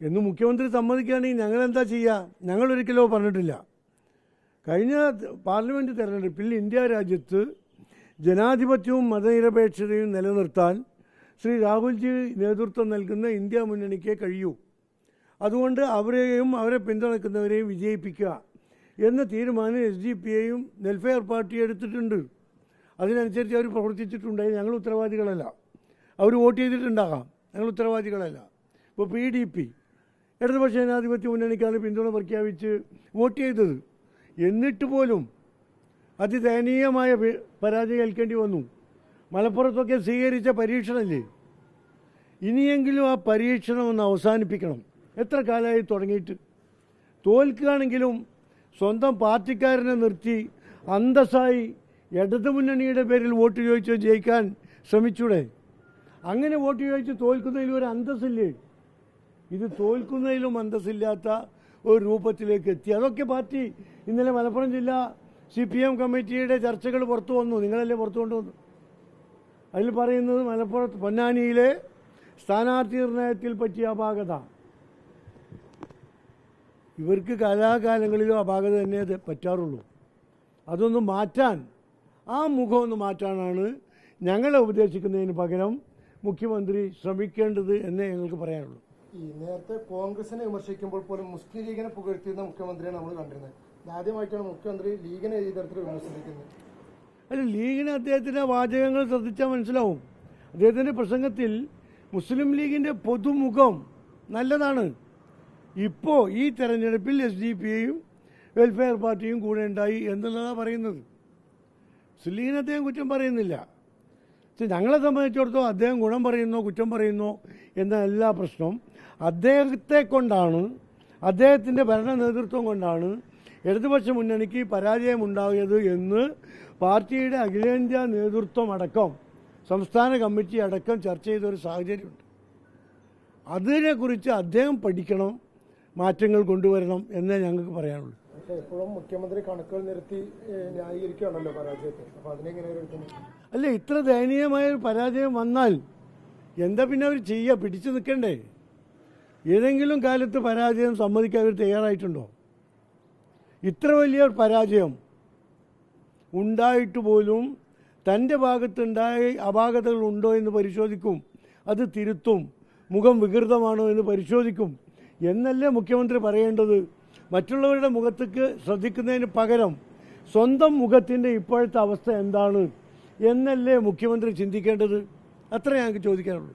എന്ന് മുഖ്യമന്ത്രി സമ്മതിക്കുകയാണെങ്കിൽ ഞങ്ങളെന്താ ചെയ്യുക? ഞങ്ങളൊരിക്കലോ പറഞ്ഞിട്ടില്ല. കഴിഞ്ഞ പാർലമെൻറ്റ് തെരഞ്ഞെടുപ്പിൽ ഇന്ത്യ രാജ്യത്ത് ജനാധിപത്യവും മതനിരപേക്ഷതയും നിലനിർത്താൻ ശ്രീ രാഹുൽജി നേതൃത്വം നൽകുന്ന ഇന്ത്യ മുന്നണിക്കേ കഴിയൂ. അതുകൊണ്ട് അവരെയും അവരെ പിന്തുണയ്ക്കുന്നവരെയും വിജയിപ്പിക്കുക എന്ന തീരുമാനം SDP-യും വെൽഫെയർ പാർട്ടിയും എടുത്തിട്ടുണ്ട്. അതിനനുസരിച്ച് അവർ പ്രവർത്തിച്ചിട്ടുണ്ടായി. ഞങ്ങൾ ഉത്തരവാദികളല്ല. അവർ വോട്ട് ചെയ്തിട്ടുണ്ടാകാം, ഞങ്ങൾ ഉത്തരവാദികളല്ല. ഇപ്പോൾ PDP ഇടതുപക്ഷ ജനാധിപത്യ മുന്നണിക്കാണ് പിന്തുണ പ്രഖ്യാപിച്ച് വോട്ട് ചെയ്തത്. എന്നിട്ട് പോലും അതിദയനീയമായ പരാജയം ഏൽക്കേണ്ടി വന്നു. മലപ്പുറത്തൊക്കെ സ്വീകരിച്ച പരീക്ഷണമല്ലേ? ഇനിയെങ്കിലും ആ പരീക്ഷണം ഒന്ന് അവസാനിപ്പിക്കണം. എത്ര കാലമായി തുടങ്ങിയിട്ട്? തോൽക്കുകയാണെങ്കിലും സ്വന്തം പാർട്ടിക്കാരനെ നിർത്തി അന്തസ്സായി ഇടതുമുന്നണിയുടെ പേരിൽ വോട്ട് ചോദിച്ച് ജയിക്കാൻ ശ്രമിച്ചൂടെ? അങ്ങനെ വോട്ട് ചോദിച്ച് തോൽക്കുന്നതിൽ ഒരു അന്തസ്സില്ലേ? ഇത് തോൽക്കുന്നതിലും അന്തസ്സില്ലാത്ത ഒരു രൂപത്തിലേക്ക് എത്തി. അതൊക്കെ പാർട്ടി ഇന്നലെ മലപ്പുറം ജില്ലാ CPM കമ്മിറ്റിയുടെ ചർച്ചകൾ പുറത്തു വന്നു. നിങ്ങളല്ലേ പുറത്തു കൊണ്ടുവന്നു? അതിൽ പറയുന്നത് മലപ്പുറത്ത് പൊന്നാനിയിലെ സ്ഥാനാർത്ഥി നിർണയത്തിൽ പറ്റിയ അപാകത. ഇവർക്ക് കലാകാലങ്ങളിലും അപാകത തന്നെ അത് പറ്റാറുള്ളൂ. അതൊന്ന് മാറ്റാൻ, ആ മുഖം ഒന്ന് മാറ്റാനാണ് ഞങ്ങളെ ഉപദേശിക്കുന്നതിന് പകരം മുഖ്യമന്ത്രി ശ്രമിക്കേണ്ടത് എന്നേ ഞങ്ങൾക്ക് പറയാനുള്ളൂ. ഈ നേരത്തെ കോൺഗ്രസിനെ വിമർശിക്കുമ്പോൾ പോലും മുസ്ലിം ലീഗിനെ പുകഴ്ത്തിയിരുന്ന മുഖ്യമന്ത്രിയാണ് നമ്മൾ കണ്ടിരുന്നത്. ആദ്യമായിട്ടാണ് മുഖ്യമന്ത്രി ലീഗിനെ ഈ തരത്തിൽ വിമർശിക്കുന്നത്. അല്ല, ലീഗിന് അദ്ദേഹത്തിൻ്റെ വാചകങ്ങൾ ശ്രദ്ധിച്ചാൽ മനസ്സിലാവും. അദ്ദേഹത്തിൻ്റെ പ്രസംഗത്തിൽ മുസ്ലിം ലീഗിൻ്റെ പൊതുമുഖം നല്ലതാണ്. ഇപ്പോൾ ഈ തെരഞ്ഞെടുപ്പിൽ SDP-യും വെൽഫെയർ പാർട്ടിയും കൂടെ ഉണ്ടായി എന്നുള്ളതാണ് പറയുന്നത്. മുസ്ലിം ലീഗിന് അദ്ദേഹം കുറ്റം പറയുന്നില്ല. ഞങ്ങളെ സംബന്ധിച്ചിടത്തോളം അദ്ദേഹം ഗുണം പറയുന്നോ കുറ്റം പറയുന്നോ എന്നല്ല പ്രശ്നം. അദ്ദേഹത്തെ കൊണ്ടാണ്, അദ്ദേഹത്തിൻ്റെ ഭരണ നേതൃത്വം കൊണ്ടാണ് ഇടതുപക്ഷ മുന്നണിക്ക് പരാജയമുണ്ടായത് എന്ന് പാർട്ടിയുടെ അഖിലേന്ത്യാ നേതൃത്വം അടക്കം സംസ്ഥാന കമ്മിറ്റി അടക്കം ചർച്ച ചെയ്തൊരു സാഹചര്യമുണ്ട്. അതിനെക്കുറിച്ച് അദ്ദേഹം പഠിക്കണം, മാറ്റങ്ങൾ കൊണ്ടുവരണം എന്നേ ഞങ്ങൾക്ക് പറയാനുള്ളൂ. എപ്പോഴും മുഖ്യമന്ത്രി കണക്കുകൾ നിരത്തി ന്യായീകരിക്കുകയാണല്ലോ പരാജയത്തെ. അപ്പോൾ അതിനെങ്ങനെ? അല്ല, ഇത്ര ദയനീയമായൊരു പരാജയം വന്നാൽ എന്താ പിന്നെ അവർ ചെയ്യുക? പിടിച്ചു നിൽക്കണ്ടേ? ഏതെങ്കിലും കാലത്ത് പരാജയം സമ്മതിക്കാൻ അവർ തയ്യാറായിട്ടുണ്ടോ? ഇത്ര വലിയ പരാജയം ഉണ്ടായിട്ട് പോലും തൻ്റെ ഭാഗത്തുണ്ടായ അപാകതകൾ ഉണ്ടോ എന്ന് പരിശോധിക്കും, അത് തിരുത്തും, മുഖം വികൃതമാണോ എന്ന് പരിശോധിക്കും എന്നല്ലേ മുഖ്യമന്ത്രി പറയേണ്ടത്. മറ്റുള്ളവരുടെ മുഖത്തേക്ക് ശ്രദ്ധിക്കുന്നതിന് പകരം സ്വന്തം മുഖത്തിൻ്റെ ഇപ്പോഴത്തെ അവസ്ഥ എന്താണ് എന്നല്ലേ മുഖ്യമന്ത്രി ചിന്തിക്കേണ്ടത്. അത്ര ഞങ്ങൾക്ക് ചോദിക്കാനുള്ളൂ.